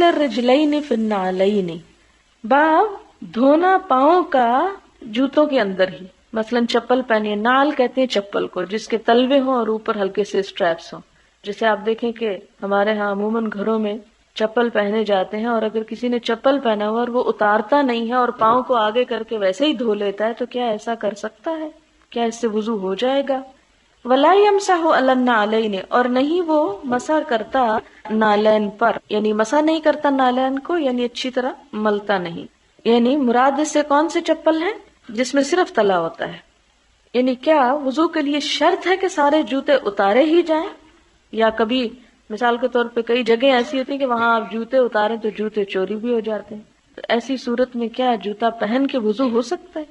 غسل الرجلین فی النعلین، باب دھونا پاؤں کا جوتوں کے اندر ہی. مثلاً چپل پہنی، نال کہتے ہیں چپل کو جس کے تلوے ہوں اور اوپر ہلکے سے اسٹریپس ہوں. جیسے آپ دیکھیں کہ ہمارے ہاں عموماً گھروں میں چپل پہنے جاتے ہیں، اور اگر کسی نے چپل پہنا ہوا اور وہ اتارتا نہیں ہے اور پاؤں کو آگے کر کے ویسے ہی دھو لیتا ہے، تو کیا ایسا کر سکتا ہے؟ کیا اس سے وضو ہو جائے گا؟ وَلَا يَمْسَحُ عَلَى النَّعْلَيْنِ، اور نہیں وہ مسح کرتا نالین پر، یعنی مسح نہیں کرتا نالین کو، یعنی اچھی طرح ملتا نہیں. یعنی مراد اس سے کون سے چپل ہیں؟ جس میں صرف تلا ہوتا ہے. یعنی کیا وضو کے لیے شرط ہے کہ سارے جوتے اتارے ہی جائیں، یا کبھی مثال کے طور پہ کئی جگہ ایسی ہوتی ہیں کہ وہاں آپ جوتے اتاریں تو جوتے چوری بھی ہو جاتے ہیں، تو ایسی صورت میں کیا جوتا پہن کے وضو ہو سکتا ہے؟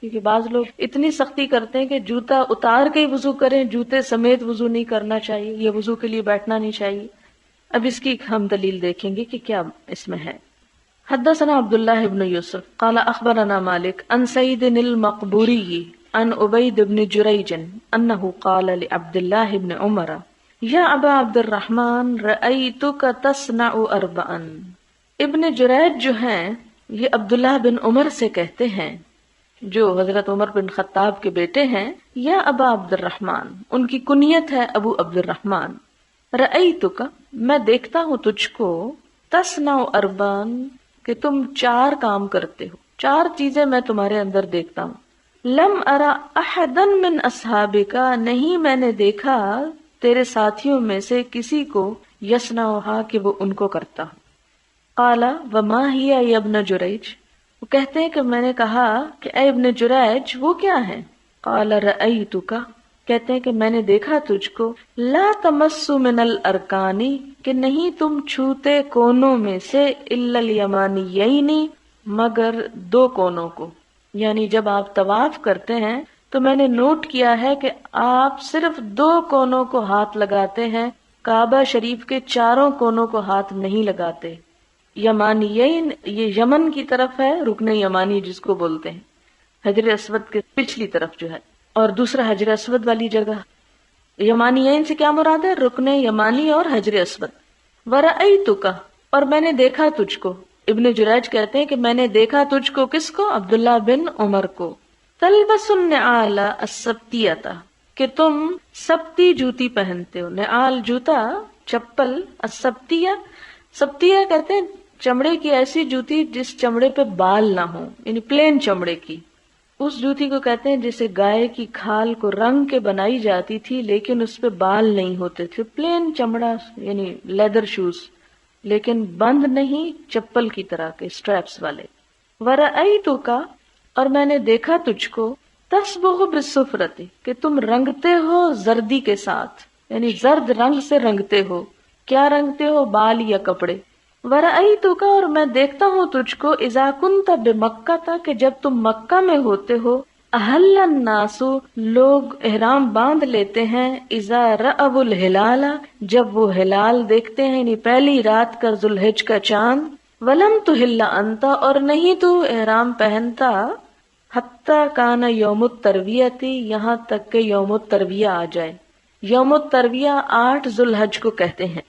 کیونکہ بعض لوگ اتنی سختی کرتے ہیں کہ جوتا اتار کے ہی وضو کریں، جوتے سمیت وضو نہیں کرنا چاہیے، یہ وضو کے لیے بیٹھنا نہیں چاہیے. اب اس کی ہم دلیل دیکھیں گے کہ کیا اس میں ہے. حدثنا عبداللہ بن یوسف قال اخبرنا مالک عن سعید المقبوری عن عبید بن جریج انه قال لعبد الله بن عمر یا ابا عبد الرحمن رأیتک تصنع اربعا. ابن جریج جو ہیں یہ عبداللہ بن عمر سے کہتے ہیں، جو حضرت عمر بن خطاب کے بیٹے ہیں، یا ابا عبد الرحمن، ان کی کنیت ہے ابو عبد الرحمن. رأیتک، میں دیکھتا ہوں تجھ کو، تصنع اربعا، کہ تم 4 کام کرتے ہو، 4 چیزیں میں تمہارے اندر دیکھتا ہوں. لم ارا احدا من اصحابک، نہیں میں نے دیکھا تیرے ساتھیوں میں سے کسی کو یصنعھا کہ وہ ان کو کرتا ہو. قال وما ہی یا ابن جریج، وہ کہتے ہیں کہ میں نے کہا کہ اے ابن جریج وہ کیا ہے؟ قال رأیتک، کہتے ہیں کہ میں نے دیکھا تجھ کو، لا تمس من الارکان، کہ نہیں تم چھوتے کونوں میں سے، الا الیمانیین، مگر 2 کونوں کو. یعنی جب آپ طواف کرتے ہیں تو میں نے نوٹ کیا ہے کہ آپ صرف 2 کونوں کو ہاتھ لگاتے ہیں، کعبہ شریف کے 4 کونوں کو ہاتھ نہیں لگاتے. یمانیین یہ یمن کی طرف ہے، رکن یمانی جس کو بولتے ہیں، حجر اسود کے پچھلی طرف جو ہے، اور دوسرا حجر اسود والی جگہ. یمانیین سے کیا مراد ہے؟ رکن یمانی اور حجر اسود. ورأیتک، اور میں نے دیکھا تجھ کو. ابن جریج کہتے ہیں کہ میں نے دیکھا تجھ کو، کس کو؟ عبداللہ بن عمر کو. تلبس النعال السبتیۃ، کہ تم سبتی جوتی پہنتے ہو. نعال جوتا، چپل. السبتیہ، سبتیہ کہتے ہیں چمڑے کی ایسی جوتی جس چمڑے پہ بال نہ ہو، یعنی پلین چمڑے کی. اس جوتی کو کہتے ہیں جسے گائے کی کھال کو رنگ کے بنائی جاتی تھی لیکن اس پہ بال نہیں ہوتے تھے، پلین چمڑا، یعنی لیدر شوز، لیکن بند نہیں، چپل کی طرح کے اسٹریپس والے. ورأیتک، اور میں نے دیکھا تجھ کو، تصبغ بالصفرۃ، کہ تم رنگتے ہو زردی کے ساتھ، یعنی زرد رنگ سے رنگتے ہو. کیا رنگتے ہو؟ بال یا کپڑے. ورأیتک، اور میں دیکھتا ہوں تجھ کو، اذا کنت بمکہ، کہ جب تم مکہ میں ہوتے ہو، احل الناس، لوگ احرام باندھ لیتے ہیں، اذا رأوا الہلال، جب وہ ہلال دیکھتے ہیں، یعنی پہلی رات کا ذوالحج کا چاند. ولم تحل انت، اور نہیں تو احرام پہنتا، حتی کان یوم الترویۃ، یہاں تک کہ یوم الترویہ آ جائے. یوم الترویہ 8 ذوالحج کو کہتے ہیں.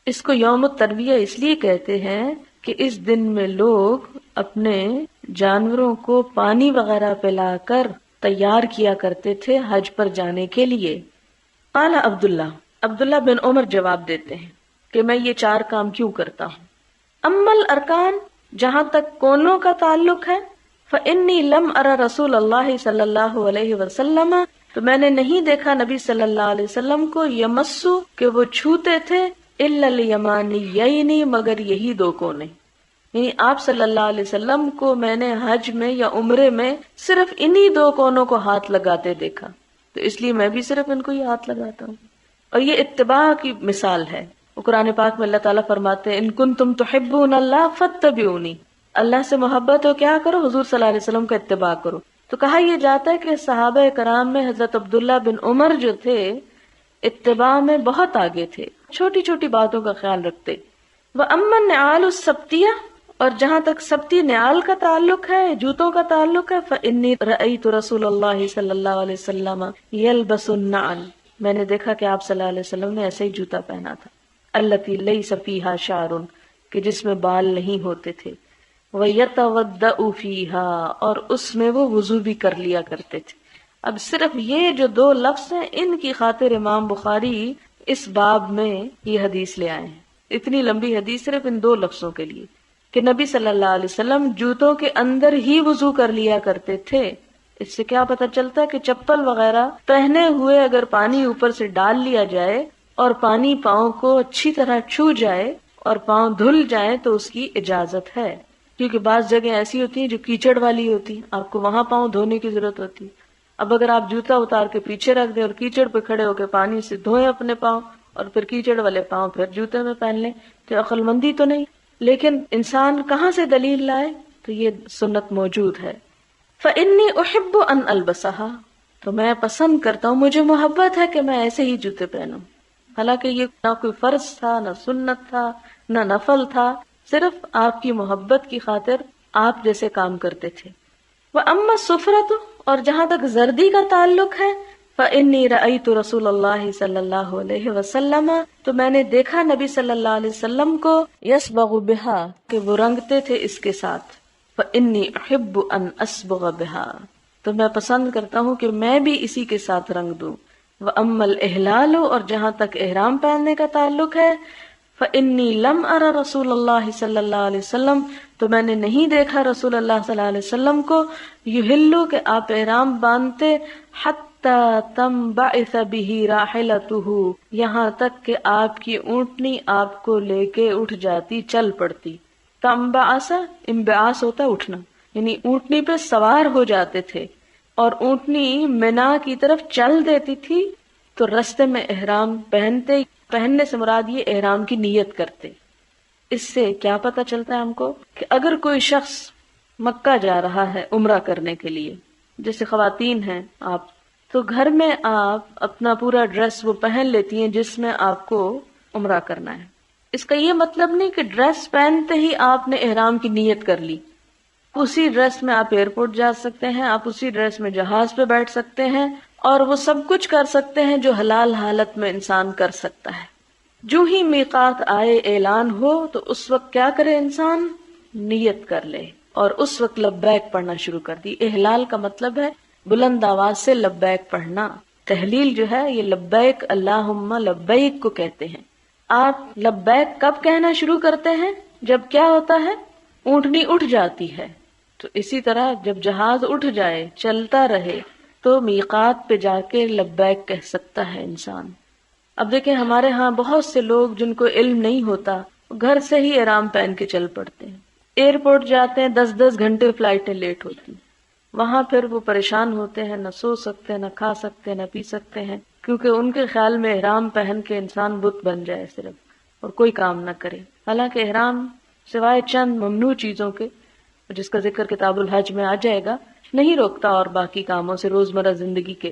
اس کو یوم الترویہ اس لیے کہتے ہیں کہ اس دن میں لوگ اپنے جانوروں کو پانی وغیرہ پلا کر تیار کیا کرتے تھے حج پر جانے کے لیے. قال عبداللہ بن عمر جواب دیتے ہیں کہ میں یہ 4 کام کیوں کرتا ہوں. اما الارکان، جہاں تک کونوں کا تعلق ہے، فانی لم ارى رسول اللہ صلی اللہ علیہ وسلم، تو میں نے نہیں دیکھا نبی صلی اللہ علیہ وسلم کو، یمسو، کہ وہ چھوتے تھے، الا الیمانیین، مگر یہی 2 کونے. یعنی آپ صلی اللہ علیہ وسلم کو میں نے حج میں یا عمرے میں صرف انہی 2 کونوں کو ہاتھ لگاتے دیکھا، تو اس لیے میں بھی صرف ان کو ہی ہاتھ لگاتا ہوں. اور یہ اتباع کی مثال ہے. قرآن پاک میں اللہ تعالیٰ فرماتے ہیں ان کنتم تحبون اللہ فاتبعونی، اللہ سے محبت ہو کیا کرو؟ حضور صلی اللہ علیہ وسلم کا اتباع کرو. تو کہا یہ جاتا ہے کہ صحابہ کرام میں حضرت عبداللہ بن عمر جو تھے اتباع میں بہت آگے تھے، چھوٹی چھوٹی باتوں کا خیال رکھتے. وَأَمَّا النِّعَالُ السَّبْتِيَّةُ، اور جہاں تک سبتی نعال کا تعلق ہے، جوتوں کا تعلق ہے، فَإِنِّي رَأَيْتُ رَسُولَ اللَّهِ صلی اللہ علیہ وسلم يَلْبَسُ النَّعْلَ، میں نے دیکھا کہ آپ صلی اللہ علیہ وسلم نے ایسے ہی جوتا پہنا تھا. الَّتِي لَيْسَ فِيهَا شَعْرٌ، کہ جس میں بال نہیں ہوتے تھے، وَيَتَوَدَّأُ فِيهَا، اور اس میں وہ وضو بھی کر لیا کرتے تھے۔ اب صرف یہ جو دو لفظ ہیں، ان کی خاطر امام بخاری اس باب میں یہ حدیث لے آئے ہیں۔ اتنی لمبی حدیث صرف ان دو لفظوں کے لیے کہ نبی صلی اللہ علیہ وسلم جوتوں کے اندر ہی وضو کر لیا کرتے تھے۔ اس سے کیا پتہ چلتا ہے کہ چپل وغیرہ پہنے ہوئے اگر پانی اوپر سے ڈال لیا جائے اور پانی پاؤں کو اچھی طرح چھو جائے اور پاؤں دھل جائیں تو اس کی اجازت ہے، کیونکہ بعض جگہ ایسی ہوتی ہیں جو کیچڑ والی ہوتی ہیں، آپ کو وہاں پاؤں دھونے کی ضرورت ہوتی ہے۔ اب اگر آپ جوتا اتار کے پیچھے رکھ دیں اور کیچڑ پہ کھڑے ہو کے پانی سے دھوئیں اپنے پاؤں اور پھر کیچڑ والے پاؤں پھر جوتے میں پہن لیں تو عقل مندی تو نہیں۔ لیکن انسان کہاں سے دلیل لائے؟ تو یہ سنت موجود ہے۔ فَإِنِّي أُحِبُّ أَنْ أَلْبَسَهَا، تو میں پسند کرتا ہوں، مجھے محبت ہے کہ میں ایسے ہی جوتے پہنوں۔ حالانکہ یہ نہ کوئی فرض تھا، نہ سنت تھا، نہ نفل تھا، صرف آپ کی محبت کی خاطر آپ جیسے کام کرتے تھے۔ وَأَمَّا السُّفْرَةُ، اور جہاں تک زردی کا تعلق ہے، فَإِنِّي رَأَيْتُ رَسُولَ اللَّهِ صلی اللہ علیہ وسلم، تو میں نے دیکھا نبی صلی اللہ علیہ وسلم کو، يَصْبَغُ بِهَا، کہ وہ رنگتے تھے اس کے ساتھ۔ فَإِنِّي أُحِبُّ أَنْ أَصْبُغَ بِهَا، تو میں پسند کرتا ہوں کہ میں بھی اسی کے ساتھ رنگ دوں۔ وَأَمَّا الْإِحْلَالُ، اور جہاں تک احرام پہننے کا تعلق ہے، فَإِنِّي لَمْ أَرَ رَسُولَ اللَّهِ صلی اللہ علیہ وسلم، تو میں نے نہیں دیکھا رسول اللہ صلی اللہ علیہ وسلم کو، یحلو، کہ آپ احرام باندھتے، حَتَّى تَنبَعِثَ بِهِ رَاحِلَتُهُ، یہاں تک کہ آپ کی اونٹنی آپ کو لے کے اٹھ جاتی، چل پڑتی۔ تنبعث، انبعاث ہوتا ہے اٹھنا، یعنی اونٹنی پہ سوار ہو جاتے تھے اور اونٹنی منا کی طرف چل دیتی تھی، تو رستے میں احرام پہنتے، پہننے سے مراد یہ احرام کی نیت کرتے۔ اس سے کیا پتہ چلتا ہے ہم کو کہ اگر کوئی شخص مکہ جا رہا ہے عمرہ کرنے کے لیے، جیسے خواتین ہیں آپ، تو گھر میں آپ اپنا پورا ڈریس وہ پہن لیتی ہیں جس میں آپ کو عمرہ کرنا ہے۔ اس کا یہ مطلب نہیں کہ ڈریس پہنتے ہی آپ نے احرام کی نیت کر لی۔ اسی ڈریس میں آپ ایئرپورٹ جا سکتے ہیں، آپ اسی ڈریس میں جہاز پہ بیٹھ سکتے ہیں، اور وہ سب کچھ کر سکتے ہیں جو حلال حالت میں انسان کر سکتا ہے۔ جو ہی میقات آئے، اعلان ہو، تو اس وقت کیا کرے انسان؟ نیت کر لے اور اس وقت لبیک پڑھنا شروع کر دی۔ احلال کا مطلب ہے بلند آواز سے لبیک پڑھنا۔ تحلیل جو ہے یہ لبیک اللہم لبیک کو کہتے ہیں۔ آپ لبیک کب کہنا شروع کرتے ہیں؟ جب کیا ہوتا ہے؟ اونٹنی اٹھ جاتی ہے۔ تو اسی طرح جب جہاز اٹھ جائے، چلتا رہے، تو میقات پہ جا کے لبیک کہہ سکتا ہے انسان۔ اب دیکھیں ہمارے ہاں بہت سے لوگ جن کو علم نہیں ہوتا، گھر سے ہی احرام پہن کے چل پڑتے ہیں، ایئرپورٹ جاتے ہیں، 10 گھنٹے فلائٹیں لیٹ ہوتی ہیں، وہاں پھر وہ پریشان ہوتے ہیں، نہ سو سکتے، نہ کھا سکتے، نہ پی سکتے ہیں، کیونکہ ان کے خیال میں احرام پہن کے انسان بت بن جائے صرف اور کوئی کام نہ کرے۔ حالانکہ احرام سوائے چند ممنوع چیزوں کے، جس کا ذکر کتاب الحج میں آ جائے گا، نہیں روکتا اور باقی کاموں سے روزمرہ زندگی کے۔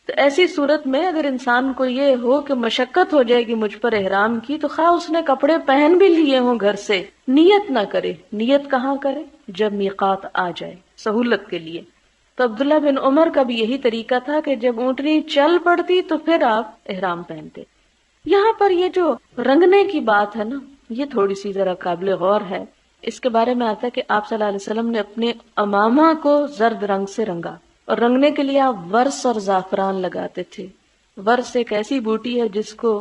تو ایسی صورت میں اگر انسان کو یہ ہو کہ مشقت ہو جائے گی مجھ پر احرام کی، تو خواہ اس نے کپڑے پہن بھی لیے ہوں گھر سے، نیت نہ کرے۔ نیت کہاں کرے؟ جب میقات آ جائے، سہولت کے لیے۔ تو عبداللہ بن عمر کا بھی یہی طریقہ تھا کہ جب اونٹنی چل پڑتی تو پھر آپ احرام پہنتے۔ یہاں پر یہ جو رنگنے کی بات ہے نا، یہ تھوڑی سی ذرا قابل غور ہے۔ اس کے بارے میں آتا ہے کہ آپ صلی اللہ علیہ وسلم نے اپنے امامہ کو زرد رنگ سے رنگا، اور رنگنے کے لیے آپ ورس اور زعفران لگاتے تھے۔ ورس ایک ایسی بوٹی ہے جس کو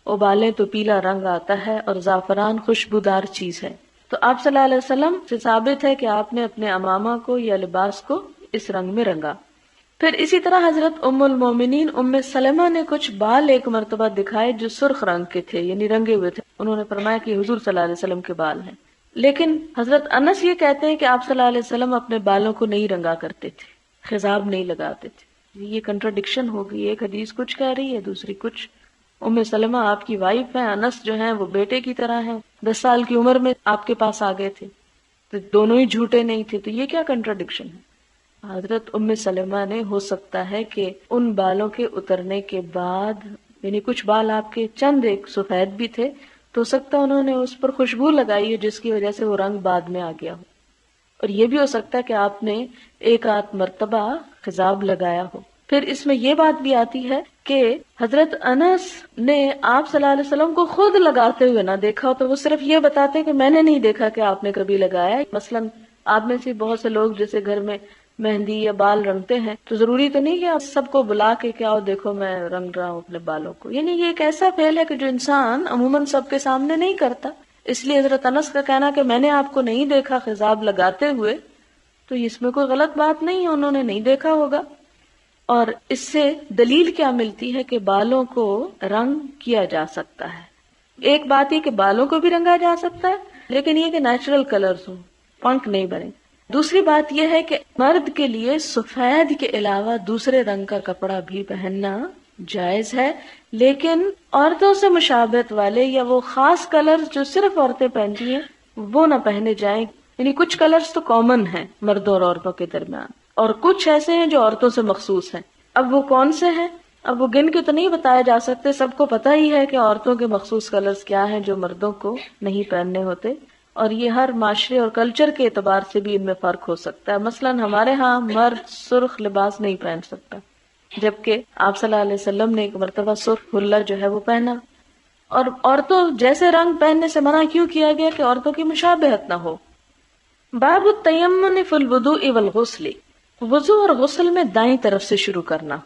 ابالیں تو پیلا رنگ آتا ہے، اور زعفران خوشبودار چیز ہے۔ تو آپ صلی اللہ علیہ وسلم سے ثابت ہے کہ آپ نے اپنے امامہ کو یا لباس کو اس رنگ میں رنگا۔ پھر اسی طرح حضرت ام المومنین ام سلمہ نے کچھ بال ایک مرتبہ دکھائے جو سرخ رنگ کے تھے، یعنی رنگے ہوئے تھے۔ انہوں نے فرمایا کہ حضور صلی اللہ علیہ وسلم کے بال ہیں۔ لیکن حضرت انس یہ کہتے ہیں کہ آپ صلی اللہ علیہ وسلم اپنے بالوں کو نہیں رنگا کرتے تھے، خضاب نہیں لگاتے تھے۔ یہ کنٹراڈکشن ہو گئی، ایک حدیث کچھ کہہ رہی ہے، دوسری کچھ۔ ام سلمہ آپ کی وائف ہیں، انس جو ہیں وہ بیٹے کی طرح ہیں، 10 سال کی عمر میں آپ کے پاس آ گئے تھے، تو دونوں ہی جھوٹے نہیں تھے، تو یہ کیا کنٹراڈکشن ہے؟ حضرت ام سلمہ نے ہو سکتا ہے کہ ان بالوں کے اترنے کے بعد، یعنی کچھ بال آپ کے چند ایک سفید بھی تھے، تو ہو سکتا ہے انہوں نے اس پر خوشبو لگائی ہو جس کی وجہ سے وہ رنگ بعد میں آ گیا ہو، اور یہ بھی ہو سکتا ہے کہ آپ نے ایک آدھ مرتبہ خضاب لگایا ہو، پھر اس میں یہ بات بھی آتی ہے کہ حضرت انس نے آپ صلی اللہ علیہ وسلم کو خود لگاتے ہوئے نہ دیکھا ہو، تو وہ صرف یہ بتاتے کہ میں نے نہیں دیکھا کہ آپ نے کبھی لگایا. مثلاً آپ میں سے بہت سے لوگ جیسے گھر میں مہندی یا بال رنگتے ہیں، تو ضروری تو نہیں کہ آپ سب کو بلا کے کہ آؤ دیکھو میں رنگ رہا ہوں اپنے بالوں کو. یعنی یہ ایک ایسا فعل ہے کہ جو انسان عموماً سب کے سامنے نہیں کرتا. اس لیے حضرت انس کا کہنا کہ میں نے آپ کو نہیں دیکھا خضاب لگاتے ہوئے، تو اس میں کوئی غلط بات نہیں ہے، انہوں نے نہیں دیکھا ہوگا. اور اس سے دلیل کیا ملتی ہے کہ بالوں کو رنگ کیا جا سکتا ہے. ایک بات یہ کہ بالوں کو بھی رنگا جا سکتا ہے، لیکن یہ کہ نیچرل کلرز ہوں، پنک نہیں بنے. دوسری بات یہ ہے کہ مرد کے لیے سفید کے علاوہ دوسرے رنگ کا کپڑا بھی پہننا جائز ہے، لیکن عورتوں سے مشابہت والے یا وہ خاص کلر جو صرف عورتیں پہنتی ہیں وہ نہ پہنے جائیں. یعنی کچھ کلرز تو کامن ہیں مردوں اور عورتوں کے درمیان، اور کچھ ایسے ہیں جو عورتوں سے مخصوص ہیں. اب وہ کون سے ہیں؟ اب وہ گن کے تو نہیں بتائے جا سکتے، سب کو پتہ ہی ہے کہ عورتوں کے مخصوص کلرز کیا ہیں جو مردوں کو نہیں پہننے ہوتے. اور یہ ہر معاشرے اور کلچر کے اعتبار سے بھی ان میں فرق ہو سکتا ہے. مثلاً ہمارے ہاں مرد سرخ لباس نہیں پہن سکتا، جبکہ آپ صلی اللہ علیہ وسلم نے ایک مرتبہ سرخ حلہ جو ہے وہ پہنا. اور عورتوں جیسے رنگ پہننے سے منع کیوں کیا گیا؟ کہ عورتوں کی مشابہت نہ ہو. باب التیمن فی الوضوء والغسل، وضو اور غسل میں دائیں طرف سے شروع کرنا.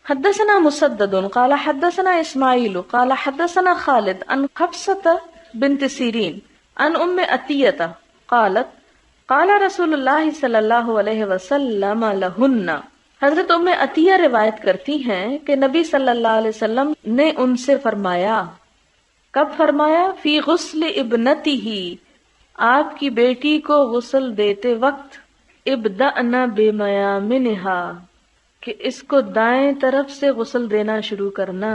حدثنا مسدد قال حدثنا اسماعیل قال حدثنا خالد عن حفصة بنت سیرین عن ام عطیہ قالت قال رسول اللہ صلی اللہ علیہ وسلم لہن. حضرت ام عطیہ روایت کرتی ہیں کہ نبی صلی اللہ علیہ وسلم نے ان سے فرمایا. کب فرمایا؟ فی غسل ابنتہ، آپ کی بیٹی کو غسل دیتے وقت. ابدأنا بمیامنہا، کہ اس کو دائیں طرف سے غسل دینا شروع کرنا.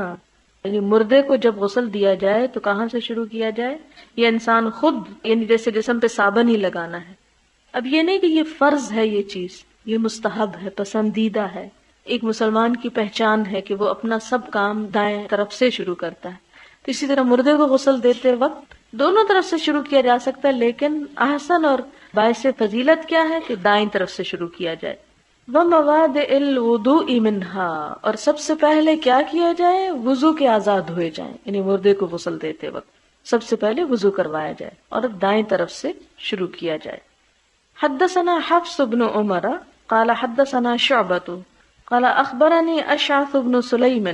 یعنی مردے کو جب غسل دیا جائے تو کہاں سے شروع کیا جائے؟ یہ انسان خود، یعنی جیسے جسم پہ صابن ہی لگانا ہے. اب یہ نہیں کہ یہ فرض ہے، یہ چیز یہ مستحب ہے، پسندیدہ ہے. ایک مسلمان کی پہچان ہے کہ وہ اپنا سب کام دائیں طرف سے شروع کرتا ہے. تو اسی طرح مردے کو غسل دیتے وقت دونوں طرف سے شروع کیا جا سکتا ہے، لیکن احسن اور باعث فضیلت کیا ہے کہ دائیں طرف سے شروع کیا جائے. وَمَوَادِعِ الْوُضُوءِ مِنْهَا، اور سب سے پہلے کیا کیا جائے؟ وضو کے اعضاء دھوئے جائیں. یعنی مردے کو غسل دیتے وقت سب سے پہلے وضو کروایا جائے اور دائیں طرف سے شروع کیا جائے. حدثنا حفص بن عمر قال حدثنا شعبۃ قال اخبرني اشعث بن سليم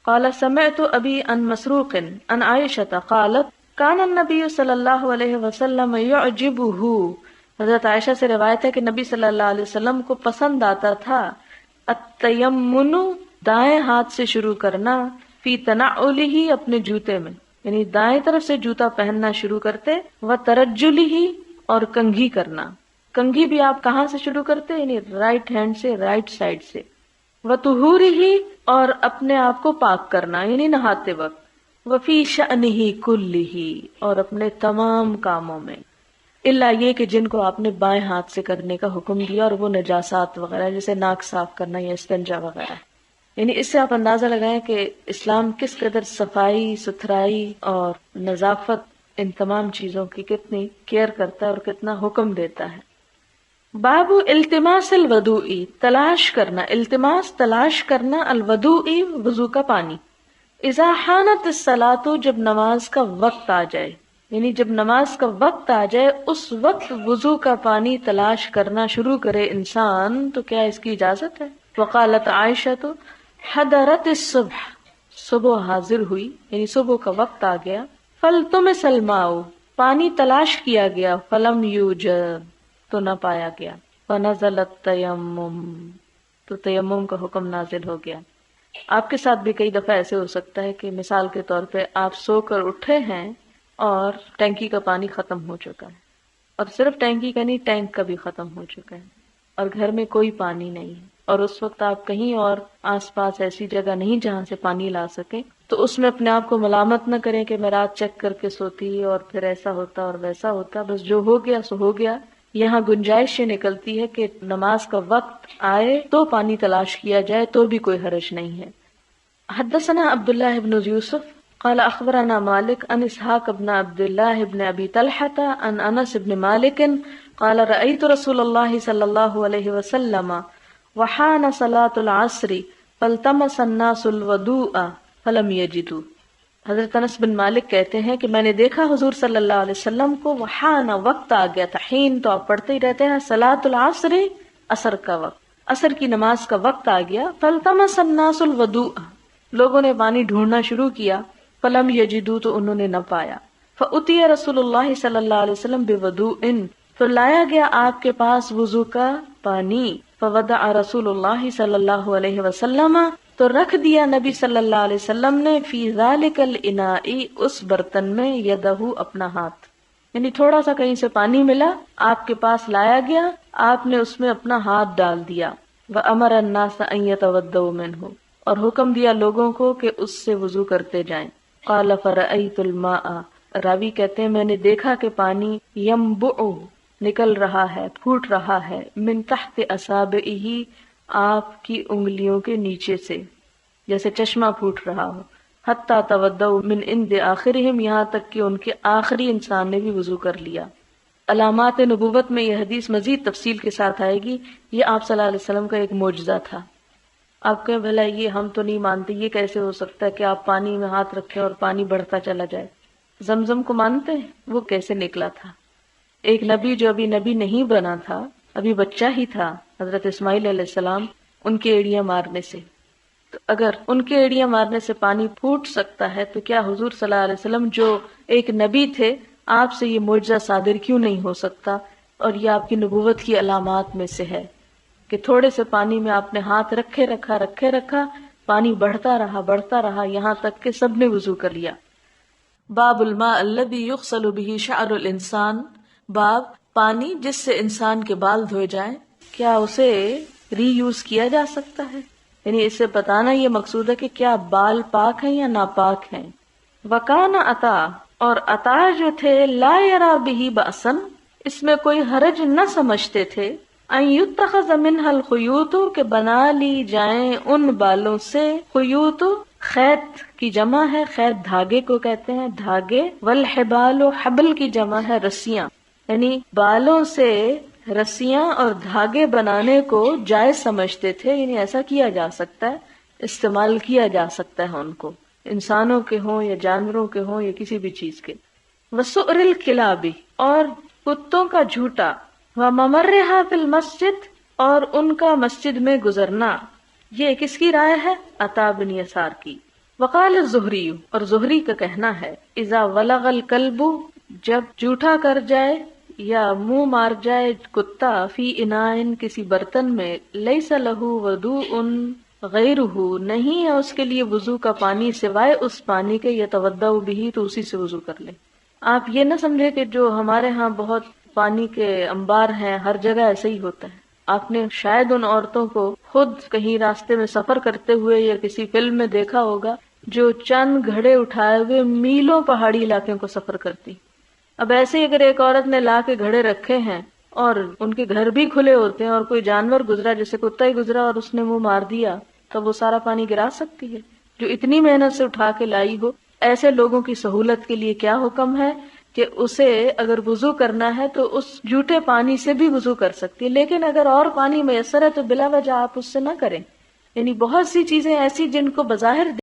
قال سمعت ابي عن مسروق عن عائشة قالت كان النبي صلی اللہ علیہ وسلم يعجبه. حضرت عائشہ سے روایت ہے کہ نبی صلی اللہ علیہ وسلم کو پسند آتا تھا التیمن، دائیں ہاتھ سے شروع کرنا، فی تنعلہ، اپنے جوتے میں. یعنی دائیں طرف سے جوتا پہننا شروع کرتے. وترجلہ، اور کنگھی کرنا. کنگھی بھی آپ کہاں سے شروع کرتے؟ یعنی رائٹ ہینڈ سے، رائٹ سائڈ سے. وطہورہ، اور اپنے آپ کو پاک کرنا یعنی نہاتے وقت. وفی شأنہ کلہ، اور اپنے تمام کاموں میں، الا یہ کہ جن کو آپ نے بائیں ہاتھ سے کرنے کا حکم دیا، اور وہ نجاسات وغیرہ جیسے ناک صاف کرنا یا استنجا وغیرہ. یعنی اس سے آپ اندازہ لگائیں کہ اسلام کس قدر صفائی ستھرائی اور نظافت، ان تمام چیزوں کی کتنی کیئر کرتا ہے اور کتنا حکم دیتا ہے. باب التماس الوضوء، تلاش کرنا، التماس تلاش کرنا، الوضوء وضو کا پانی. اذا حانت الصلاۃ، جب نماز کا وقت آ جائے، یعنی جب نماز کا وقت آ جائے اس وقت وضو کا پانی تلاش کرنا شروع کرے انسان، تو کیا اس کی اجازت ہے؟ وقالت عائشہ تو حضرت الصبح، صبح حاضر ہوئی یعنی صبح کا وقت آ گیا. فلتمس الماء، پانی تلاش کیا گیا. فلم یوجد، تو نہ پایا گیا. فنزل التیمم، تو تیمم کا حکم نازل ہو گیا. آپ کے ساتھ بھی کئی دفعہ ایسے ہو سکتا ہے کہ مثال کے طور پہ آپ سو کر اٹھے ہیں اور ٹینکی کا پانی ختم ہو چکا ہے، اور صرف ٹینکی کا نہیں، ٹینک کا بھی ختم ہو چکا ہے، اور گھر میں کوئی پانی نہیں ہے، اور اس وقت آپ کہیں اور آس پاس ایسی جگہ نہیں جہاں سے پانی لا سکیں. تو اس میں اپنے آپ کو ملامت نہ کریں کہ میں رات چیک کر کے سوتی اور پھر ایسا ہوتا اور ویسا ہوتا. بس جو ہو گیا سو ہو گیا. یہاں گنجائش یہ نکلتی ہے کہ نماز کا وقت آئے تو پانی تلاش کیا جائے تو بھی کوئی حرج نہیں ہے. حدثنا عبداللہ بن یوسف قال اخبرنا مالک عن اسحاق بن عبداللہ بن ابی طلحۃ عن انس بن مالک قال رأيت رسول اللہ صلی اللہ علیہ وسلم وحان صلاة العصر فالتمس الناس الوضوء فلم یجدوا. حضرت انس بن مالک کہتے ہیں کہ میں نے دیکھا حضور صلی اللہ علیہ وسلم کو، وحان وقت آ گیا تھا، حین تو آپ پڑھتے ہی رہتے ہیں، صلاۃ العصر، عصر کا وقت، عصر کی نماز کا وقت آ گیا. فالتمس الناس الوضوء، لوگوں نے پانی ڈھونڈنا شروع کیا، فلم یجدوا، تو انہوں نے نہ پایا. فأتی رسول اللہ صلی اللہ علیہ وسلم بوضوء، تو لایا گیا آپ کے پاس وضو کا پانی. فوضع رسول اللہ صلی اللہ علیہ وسلم، تو رکھ دیا نبی صلی اللہ علیہ وسلم نے، فی ذالک الاناء، اس برتن میں، یدہ، اپنا ہاتھ، یعنی تھوڑا سا کہیں سے پانی ملا، آپ کے پاس لایا گیا، آپ نے اس میں اپنا ہاتھ ڈال دیا. وامر الناس ان یتوضؤوا منہ، اور حکم دیا لوگوں کو کہ اس سے وضو کرتے جائیں. قال فرأیت الماء، راوی کہتے ہیں میں نے دیکھا کہ پانی ینبع، نکل رہا ہے، پھوٹ رہا ہے، من تحت اصابعہ، آپ کی انگلیوں کے نیچے سے، جیسے چشمہ پھوٹ رہا ہو. حتی تودؤوا من عند آخرہم، یہاں تک کہ ان کے آخری انسان نے بھی وضو کر لیا. علامات نبوت میں یہ حدیث مزید تفصیل کے ساتھ آئے گی. یہ آپ صلی اللہ علیہ وسلم کا ایک معجزہ تھا. آپ کہیں بھلا یہ ہم تو نہیں مانتے، یہ کیسے ہو سکتا ہے کہ آپ پانی میں ہاتھ رکھیں اور پانی بڑھتا چلا جائے؟ زمزم کو مانتے ہیں؟ وہ کیسے نکلا تھا؟ ایک نبی جو ابھی نبی نہیں بنا تھا، ابھی بچہ ہی تھا، حضرت اسماعیل علیہ السلام، ان کے ایڑیاں مارنے سے، تو اگر ان کے ایڑیاں مارنے سے پانی پھوٹ سکتا ہے تو کیا حضور صلی اللہ علیہ وسلم جو ایک نبی تھے، آپ سے یہ معجزہ صادر کیوں نہیں ہو سکتا؟ اور یہ آپ کی نبوت کی علامات میں سے ہے کہ تھوڑے سے پانی میں آپ نے ہاتھ رکھے رکھا، پانی بڑھتا رہا یہاں تک کہ سب نے وضو کر لیا. باب الماء الذي يغسل به شعر الانسان، باب پانی جس سے انسان کے بال دھوئے جائیں، کیا اسے ری یوز کیا جا سکتا ہے؟ یعنی اس سے بتانا یہ مقصود ہے کہ کیا بال پاک ہیں یا ناپاک ہیں. وکان عطا، اور عطا جو تھے، لا یرا به بأسا، اس میں کوئی حرج نہ سمجھتے تھے، ان یتخذ منها الخیوط، کہ بنا لی جائیں ان بالوں سے، خیوط خیط کی جمع ہے، خیط دھاگے کو کہتے ہیں، دھاگے، والحبال، حبل کی جمع ہے رسیاں، یعنی بالوں سے رسیاں اور دھاگے بنانے کو جائز سمجھتے تھے، یعنی ایسا کیا جا سکتا ہے، استعمال کیا جا سکتا ہے ان کو، انسانوں کے ہوں یا جانوروں کے ہوں یا کسی بھی چیز کے. وسؤر الکلاب، اور کتوں کا جھوٹا، وممرھا فی المسجد، اور ان کا مسجد میں گزرنا. یہ کس کی رائے ہے؟ عطا بن یسار کی. وقال الزہری، اور زہری کا کہنا ہے، اذا ولغ الکلب، جب جھوٹا کر جائے یا منہ مار جائے کتا، فی اناء، کسی برتن میں، لیس لہ وضوء غیرہ، نہیں ہے اس کے لیے وضو کا پانی سوائے اس پانی کے، یتوضأ بہ، تو اسی سے وضو کر لے. آپ یہ نہ سمجھے کہ جو ہمارے ہاں بہت پانی کے انبار ہیں، ہر جگہ ایسے ہی ہوتا ہے. آپ نے شاید ان عورتوں کو خود کہیں راستے میں سفر کرتے ہوئے یا کسی فلم میں دیکھا ہوگا جو چند گھڑے اٹھائے ہوئے میلوں پہاڑی علاقوں کو سفر کرتی. اب ایسے ہی اگر ایک عورت نے لا کے گھڑے رکھے ہیں اور ان کے گھر بھی کھلے ہوتے ہیں اور کوئی جانور گزرا، جیسے کتا ہی گزرا اور اس نے منہ مار دیا، تو وہ سارا پانی گرا سکتی ہے جو اتنی محنت سے اٹھا کے لائی ہو. ایسے لوگوں کی سہولت کے لیے کیا حکم ہے کہ اسے اگر وضو کرنا ہے تو اس جھوٹے پانی سے بھی وضو کر سکتی ہے، لیکن اگر اور پانی میسر ہے تو بلا وجہ آپ اس سے نہ کریں. یعنی بہت سی چیزیں ایسی جن کو بظاہر